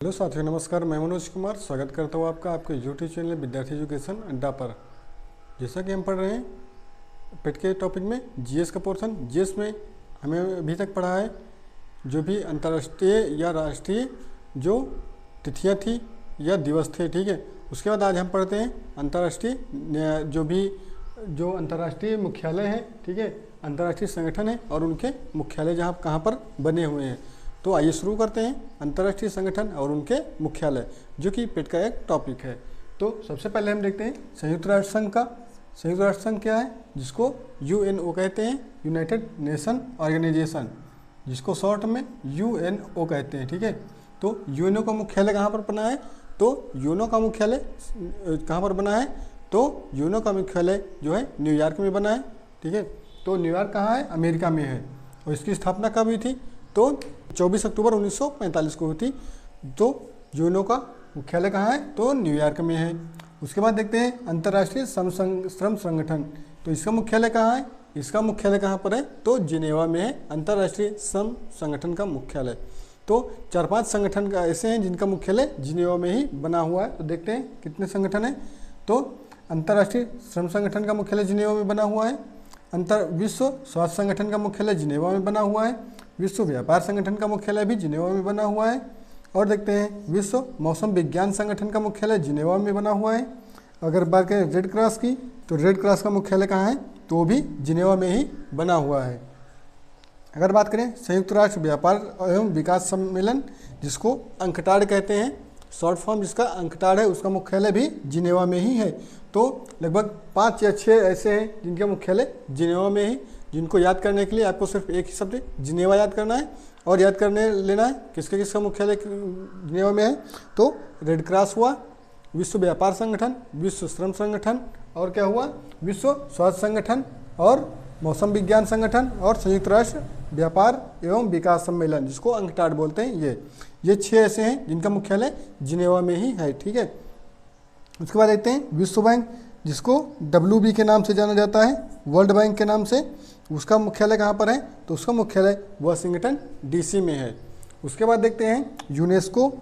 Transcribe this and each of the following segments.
Hello साथियों, नमस्कार। मैं मनोज कुमार स्वागत करता हूँ आपका आपके यूट्यूब चैनल विद्यार्थी एजुकेशन अड्डा पर। जैसा कि हम पढ़ रहे हैं पेट के टॉपिक में जीएस का पोर्शन। जीएस में हमें अभी तक पढ़ा है जो भी अंतर्राष्ट्रीय या राष्ट्रीय जो तिथियाँ थी या दिवस थे, ठीक है। उसके बाद आज हम पढ़ते हैं अंतर्राष्ट्रीय जो अंतर्राष्ट्रीय मुख्यालय हैं, ठीक है, अंतर्राष्ट्रीय संगठन है और उनके मुख्यालय जहाँ कहाँ पर बने हुए हैं। तो आइए शुरू करते हैं अंतर्राष्ट्रीय संगठन और उनके मुख्यालय, जो कि पेट का एक टॉपिक है। तो सबसे पहले हम देखते हैं संयुक्त राष्ट्र संघ का। संयुक्त राष्ट्र संघ क्या है? जिसको यूएनओ कहते हैं, यूनाइटेड नेशन ऑर्गेनाइजेशन, जिसको शॉर्ट में यूएनओ कहते हैं, ठीक है। तो यूएनओ का मुख्यालय कहाँ पर बना है? तो यूएनओ का मुख्यालय कहाँ पर बना है? तो यूएनओ का मुख्यालय जो है न्यूयॉर्क में बना है, ठीक है। तो न्यूयॉर्क कहाँ है? अमेरिका में है। और इसकी स्थापना कब हुई थी? तो 24 अक्टूबर 1945 को हुई थी। तो यूएनओ का मुख्यालय कहाँ है? तो न्यूयॉर्क में है। उसके बाद देखते हैं अंतर्राष्ट्रीय श्रम संगठन। तो इसका मुख्यालय कहाँ है? इसका मुख्यालय कहाँ पर है? तो जिनेवा में है अंतर्राष्ट्रीय श्रम संगठन का मुख्यालय। तो 4-5 संगठन का ऐसे हैं जिनका मुख्यालय जिनेवा में ही बना हुआ है। तो देखते हैं कितने संगठन हैं। तो अंतर्राष्ट्रीय श्रम संगठन का मुख्यालय जिनेवा में बना हुआ है। विश्व स्वास्थ्य संगठन का मुख्यालय जिनेवा में बना हुआ है। विश्व व्यापार संगठन का मुख्यालय भी जिनेवा में बना हुआ है। और देखते हैं विश्व मौसम विज्ञान संगठन का मुख्यालय जिनेवा में बना हुआ है। अगर बात करें रेड क्रॉस की, तो रेड क्रॉस का मुख्यालय कहाँ है? तो वो भी जिनेवा में ही बना हुआ है। अगर बात करें संयुक्त राष्ट्र व्यापार एवं विकास सम्मेलन, जिसको अंकटाड कहते हैं, शॉर्ट फॉर्म जिसका अंकटाड है, उसका मुख्यालय भी जिनेवा में ही है। तो लगभग 5 या 6 ऐसे हैं जिनके मुख्यालय जिनेवा में ही, जिनको याद करने के लिए आपको सिर्फ एक ही शब्द जिनेवा याद करना है और याद करने लेना है किसका किसका मुख्यालय जिनेवा में है। तो रेड क्रॉस हुआ, विश्व व्यापार संगठन, विश्व श्रम संगठन, और क्या हुआ? विश्व स्वास्थ्य संगठन और मौसम विज्ञान संगठन और संयुक्त राष्ट्र व्यापार एवं विकास सम्मेलन, जिसको अंकटाड बोलते हैं। ये 6 ऐसे हैं जिनका मुख्यालय जिनेवा में ही है, ठीक है। उसके बाद देखते हैं विश्व बैंक, जिसको WB के नाम से जाना जाता है, वर्ल्ड बैंक के नाम से। उसका मुख्यालय कहाँ पर है? तो उसका मुख्यालय वाशिंगटन DC में है। उसके बाद देखते हैं यूनेस्को,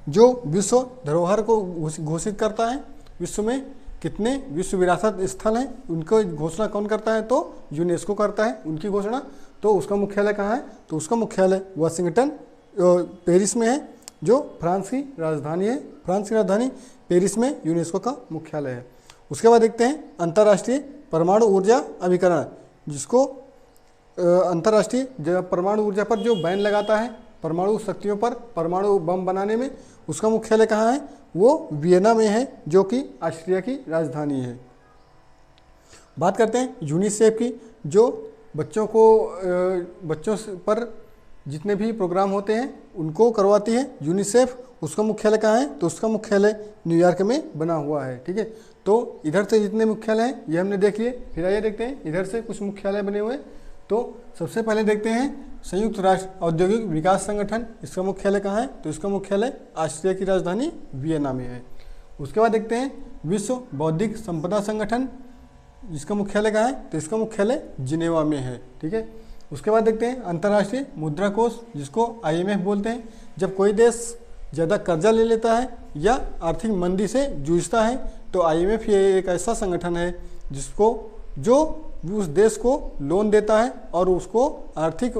जो विश्व धरोहर को घोषित करता है। विश्व में कितने विश्व विरासत स्थल हैं, उनको घोषणा कौन करता है? तो यूनेस्को करता है उनकी घोषणा। तो उसका मुख्यालय कहाँ है? तो उसका मुख्यालय वाशिंगटन पेरिस में है, जो फ्रांस की राजधानी है। फ्रांस की राजधानी पेरिस में यूनेस्को का मुख्यालय है। उसके बाद देखते हैं अंतर्राष्ट्रीय परमाणु ऊर्जा अभिकरण, जिसको अंतर्राष्ट्रीय परमाणु ऊर्जा पर जो बैन लगाता है, परमाणु शक्तियों पर परमाणु बम बनाने में, उसका मुख्यालय कहाँ है? वो वियना में है, जो कि ऑस्ट्रिया की राजधानी है। बात करते हैं यूनिसेफ की, जो बच्चों पर जितने भी प्रोग्राम होते हैं उनको करवाती है यूनिसेफ। उसका मुख्यालय कहाँ है? तो उसका मुख्यालय न्यूयॉर्क में बना हुआ है, ठीक है। तो इधर से जितने मुख्यालय हैं ये हमने देख लिए। फिर आइए देखते हैं इधर से कुछ मुख्यालय बने हुए। तो सबसे पहले देखते हैं संयुक्त राष्ट्र औद्योगिक विकास संगठन, इसका मुख्यालय कहाँ है? तो इसका मुख्यालय ऑस्ट्रिया की राजधानी वियना में है। उसके बाद देखते हैं विश्व बौद्धिक संपदा संगठन, जिसका मुख्यालय कहाँ है? तो इसका मुख्यालय जिनेवा में है, ठीक है। उसके बाद देखते हैं अंतर्राष्ट्रीय मुद्रा कोष, जिसको IMF बोलते हैं। जब कोई देश ज़्यादा कर्जा ले लेता है या आर्थिक मंदी से जूझता है, तो IMF ये एक ऐसा संगठन है जो उस देश को लोन देता है और उसको आर्थिक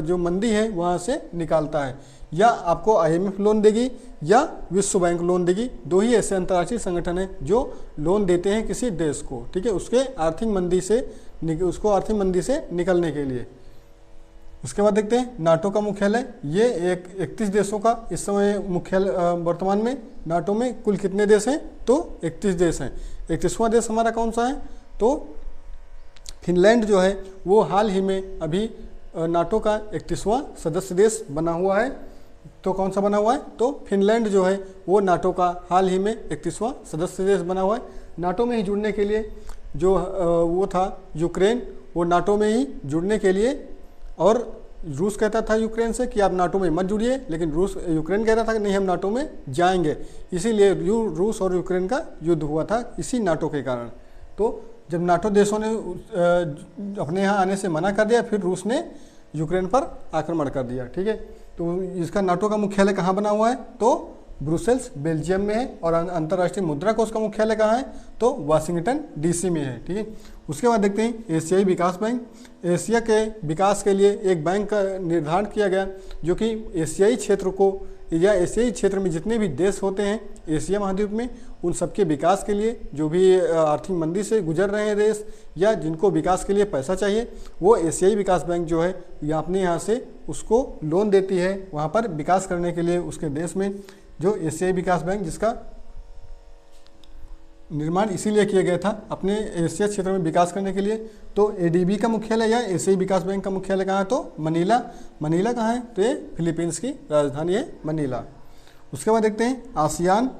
जो मंदी है वहाँ से निकालता है। या आपको IMF लोन देगी या विश्व बैंक लोन देगी। 2 ही ऐसे अंतर्राष्ट्रीय संगठन हैं जो लोन देते हैं किसी देश को, ठीक है, उसको आर्थिक मंदी से निकलने के लिए। उसके बाद देखते हैं नाटो का मुख्यालय। ये 31 देशों का इस समय मुख्यालय वर्तमान में। नाटो में कुल कितने देश हैं? तो 31 देश हैं। 31वां देश हमारा कौन सा है? तो फिनलैंड जो है वो हाल ही में अभी नाटो का 31वां सदस्य देश बना हुआ है। तो कौन सा बना हुआ है? तो फिनलैंड जो है वो नाटो का हाल ही में 31वां सदस्य देश बना हुआ है। नाटो में ही जुड़ने के लिए जो वो था यूक्रेन, वो नाटो में ही जुड़ने के लिए, और रूस कहता था यूक्रेन से कि आप नाटो में मत जुड़िए, लेकिन यूक्रेन कहता था कि नहीं हम नाटो में जाएंगे। इसीलिए रूस और यूक्रेन का युद्ध हुआ था इसी नाटो के कारण। तो जब नाटो देशों ने अपने यहाँ आने से मना कर दिया, फिर रूस ने यूक्रेन पर आक्रमण कर दिया, ठीक है। तो इसका नाटो का मुख्यालय कहाँ बना हुआ है, तो ब्रुसेल्स बेल्जियम में है। और अंतर्राष्ट्रीय मुद्रा कोष का मुख्यालय कहाँ है, तो वाशिंगटन डीसी में है। ठीक है, उसके बाद देखते हैं एशियाई विकास बैंक। एशिया के विकास के लिए एक बैंक का निर्धारण किया गया जो कि एशियाई क्षेत्र को या एशियाई क्षेत्र में जितने भी देश होते हैं एशिया महाद्वीप में, उन सबके विकास के लिए, जो भी आर्थिक मंदी से गुजर रहे हैं देश या जिनको विकास के लिए पैसा चाहिए, वो एशियाई विकास बैंक जो है या अपने यहाँ से उसको लोन देती है वहाँ पर विकास करने के लिए उसके देश में। जो एशियाई विकास बैंक जिसका निर्माण इसीलिए किया गया था अपने एशिया क्षेत्र में विकास करने के लिए। तो एडीबी का मुख्यालय या एशियाई विकास बैंक का मुख्यालय कहाँ है, तो मनीला। मनीला कहाँ है, तो ये फिलीपींस की राजधानी है मनीला। उसके बाद देखते हैं आसियान।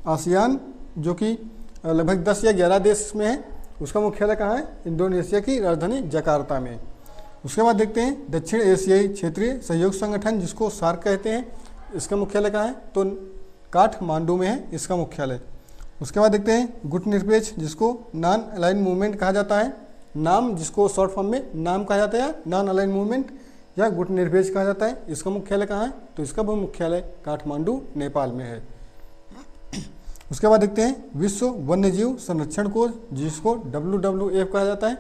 आसियान जो कि लगभग 10 या 11 देश में है, उसका मुख्यालय कहाँ है, इंडोनेशिया की राजधानी जकार्ता में। उसके बाद देखते हैं दक्षिण एशियाई क्षेत्रीय सहयोग संगठन जिसको सार्क कहते हैं, इसका मुख्यालय कहाँ है, तो काठमांडू में है इसका मुख्यालय। उसके बाद देखते हैं गुटनिरपेक्ष जिसको नॉन अलाइन मूवमेंट कहा जाता है, नाम जिसको शॉर्ट फॉर्म में नाम कहा जाता है, नॉन अलाइन मूवमेंट या गुटनिरपेक्ष कहा जाता है, इसका मुख्यालय कहाँ है, तो इसका भी मुख्यालय काठमांडू नेपाल में है। उसके बाद देखते हैं विश्व वन्यजीव संरक्षण कोष जिसको WWF कहा जाता है,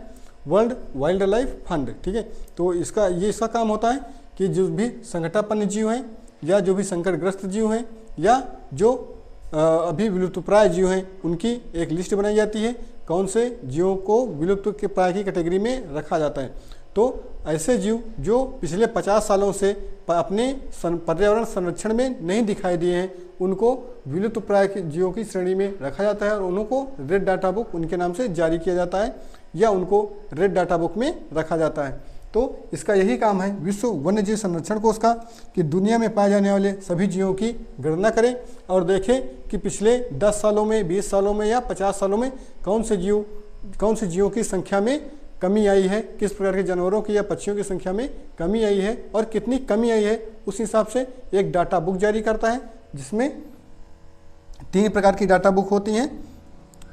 वर्ल्ड वाइल्ड लाइफ फंड। ठीक है, तो इसका काम होता है कि जो भी संकटापन्न जीव हैं या जो भी संकटग्रस्त जीव हैं या जो अभी विलुप्तप्राय जीव हैं उनकी एक लिस्ट बनाई जाती है, कौन से जीवों को विलुप्त के प्राय की कैटेगरी में रखा जाता है। तो ऐसे जीव जो पिछले 50 सालों से अपने पर्यावरण संरक्षण में नहीं दिखाई दिए हैं उनको विलुप्तप्राय जीवों की श्रेणी में रखा जाता है और उनको रेड डाटा बुक उनके नाम से जारी किया जाता है या उनको रेड डाटा बुक में रखा जाता है। तो इसका यही काम है विश्व वन्यजीव संरक्षण कोष का कि दुनिया में पाए जाने वाले सभी जीवों की गणना करें और देखें कि पिछले 10 सालों में, 20 सालों में या 50 सालों में कौन से जीवों की संख्या में कमी आई है, किस प्रकार के जानवरों की या पक्षियों की संख्या में कमी आई है और कितनी कमी आई है, उस हिसाब से एक डाटा बुक जारी करता है जिसमें 3 प्रकार की डाटा बुक होती हैं।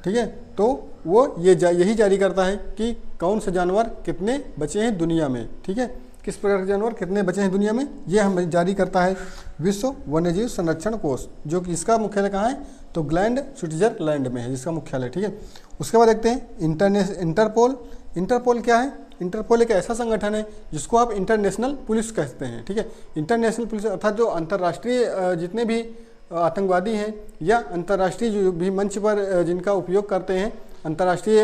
ठीक है, तो वो यही जारी करता है कि कौन से जानवर कितने बचे हैं दुनिया में। ठीक है, किस प्रकार के जानवर कितने बचे हैं दुनिया में, ये हम जारी करता है विश्व वन्यजीव संरक्षण कोष, जो कि इसका मुख्यालय कहाँ है, तो ग्लैंड स्विट्जरलैंड में है जिसका मुख्यालय। ठीक है, उसके बाद देखते हैं इंटरपोल। इंटरपोल क्या है, इंटरपोल एक ऐसा संगठन है जिसको आप इंटरनेशनल पुलिस कहते हैं। ठीक है, इंटरनेशनल पुलिस अर्थात जो अंतर्राष्ट्रीय जितने भी आतंकवादी हैं या अंतर्राष्ट्रीय जो भी मंच पर जिनका उपयोग करते हैं अंतर्राष्ट्रीय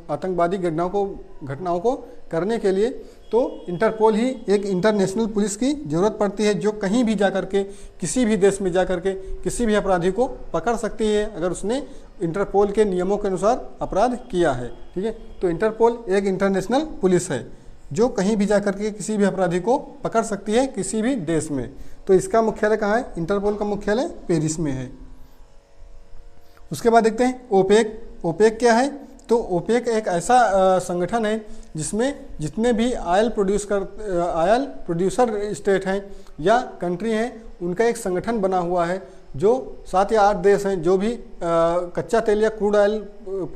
आतंकवादी घटनाओं को करने के लिए, तो इंटरपोल ही एक इंटरनेशनल पुलिस की ज़रूरत पड़ती है जो कहीं भी जाकर के किसी भी देश में जाकर के किसी भी अपराधी को पकड़ सकती है अगर उसने इंटरपोल के नियमों के अनुसार अपराध किया है। ठीक है, तो इंटरपोल एक इंटरनेशनल पुलिस है जो कहीं भी जाकर के किसी भी अपराधी को पकड़ सकती है किसी भी देश में। तो इसका मुख्यालय कहाँ है, इंटरपोल का मुख्यालय पेरिस में है। उसके बाद देखते हैं ओपेक। ओपेक क्या है, तो ओपेक एक ऐसा संगठन है जिसमें जितने भी ऑयल प्रोड्यूसर स्टेट हैं या कंट्री हैं उनका एक संगठन बना हुआ है जो 7 या 8 देश हैं जो भी कच्चा तेल या क्रूड ऑयल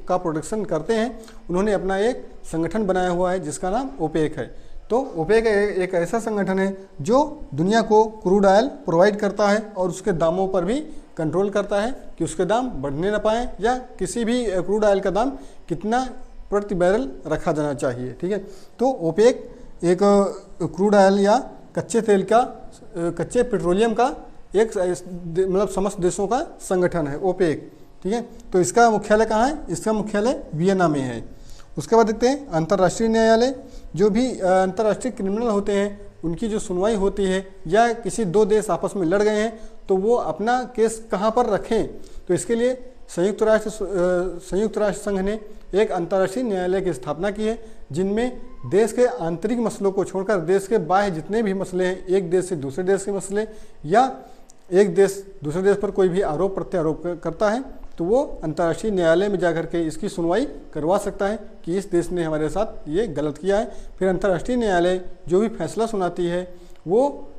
का प्रोडक्शन करते हैं, उन्होंने अपना एक संगठन बनाया हुआ है जिसका नाम ओपेक है। तो ओपेक एक ऐसा संगठन है जो दुनिया को क्रूड ऑयल प्रोवाइड करता है और उसके दामों पर भी कंट्रोल करता है कि उसके दाम बढ़ने न पाएँ या किसी भी क्रूड ऑयल का दाम कितना प्रति बैरल रखा जाना चाहिए। ठीक है, तो ओपेक एक क्रूड ऑयल या कच्चे पेट्रोलियम का एक मतलब समस्त देशों का संगठन है ओपेक। ठीक है, तो इसका मुख्यालय कहाँ है, इसका मुख्यालय वियना में है। उसके बाद देखते हैं अंतर्राष्ट्रीय न्यायालय। जो भी अंतर्राष्ट्रीय क्रिमिनल होते हैं उनकी जो सुनवाई होती है या किसी 2 देश आपस में लड़ गए हैं तो वो अपना केस कहाँ पर रखें, तो इसके लिए संयुक्त राष्ट्र संघ ने एक अंतर्राष्ट्रीय न्यायालय की स्थापना की है जिनमें देश के आंतरिक मसलों को छोड़कर देश के बाह्य जितने भी मसले हैं, एक देश से दूसरे देश के मसले या एक देश दूसरे देश पर कोई भी आरोप प्रत्यारोप करता है तो वो अंतर्राष्ट्रीय न्यायालय में जाकर के इसकी सुनवाई करवा सकता है कि इस देश ने हमारे साथ ये गलत किया है। फिर अंतर्राष्ट्रीय न्यायालय जो भी फैसला सुनाती है वो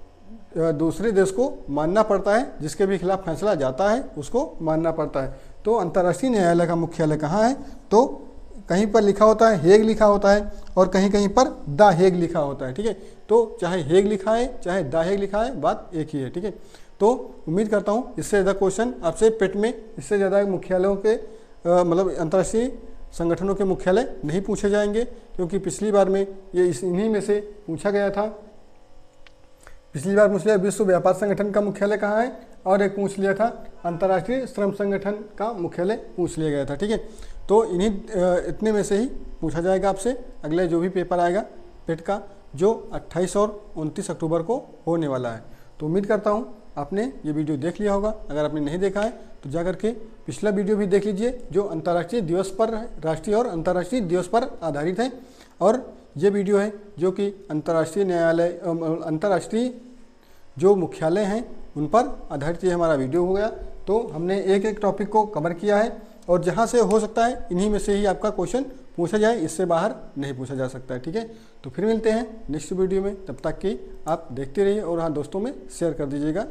दूसरे देश को मानना पड़ता है, जिसके भी खिलाफ फैसला जाता है उसको मानना पड़ता है। तो अंतर्राष्ट्रीय न्यायालय का मुख्यालय कहाँ है, तो कहीं पर लिखा होता है हेग लिखा होता है और कहीं कहीं पर द हेग लिखा होता है, ठीक है। तो चाहे हेग लिखा है चाहे द हेग लिखा है, बात एक ही है, ठीक है। तो उम्मीद करता हूँ इससे ज़्यादा क्वेश्चन आपसे पेट में इससे ज़्यादा मुख्यालयों के मतलब अंतर्राष्ट्रीय संगठनों के मुख्यालय नहीं पूछे जाएंगे, क्योंकि पिछली बार में ये इन्हीं में से पूछा गया था। पिछली बार पूछ लिया विश्व व्यापार संगठन का मुख्यालय कहाँ है, और एक पूछ लिया था अंतर्राष्ट्रीय श्रम संगठन का मुख्यालय पूछ लिया गया था, ठीक है। तो इन्हीं इतने में से ही पूछा जाएगा आपसे अगले जो भी पेपर आएगा पेट का, जो 28 और 29 अक्टूबर को होने वाला है। तो उम्मीद करता हूँ आपने ये वीडियो देख लिया होगा। अगर आपने नहीं देखा है तो जा करके पिछला वीडियो भी देख लीजिए, जो अंतर्राष्ट्रीय दिवस पर है, राष्ट्रीय और अंतर्राष्ट्रीय दिवस पर आधारित है। और ये वीडियो है जो कि अंतर्राष्ट्रीय न्यायालय अंतर्राष्ट्रीय जो मुख्यालय हैं उन पर आधारित ये हमारा वीडियो हो गया। तो हमने एक एक टॉपिक को कवर किया है, और जहाँ से हो सकता है इन्हीं में से ही आपका क्वेश्चन पूछा जाए, इससे बाहर नहीं पूछा जा सकता है, ठीक है। तो फिर मिलते हैं नेक्स्ट वीडियो में, तब तक कि आप देखते रहिए और हाँ दोस्तों में शेयर कर दीजिएगा।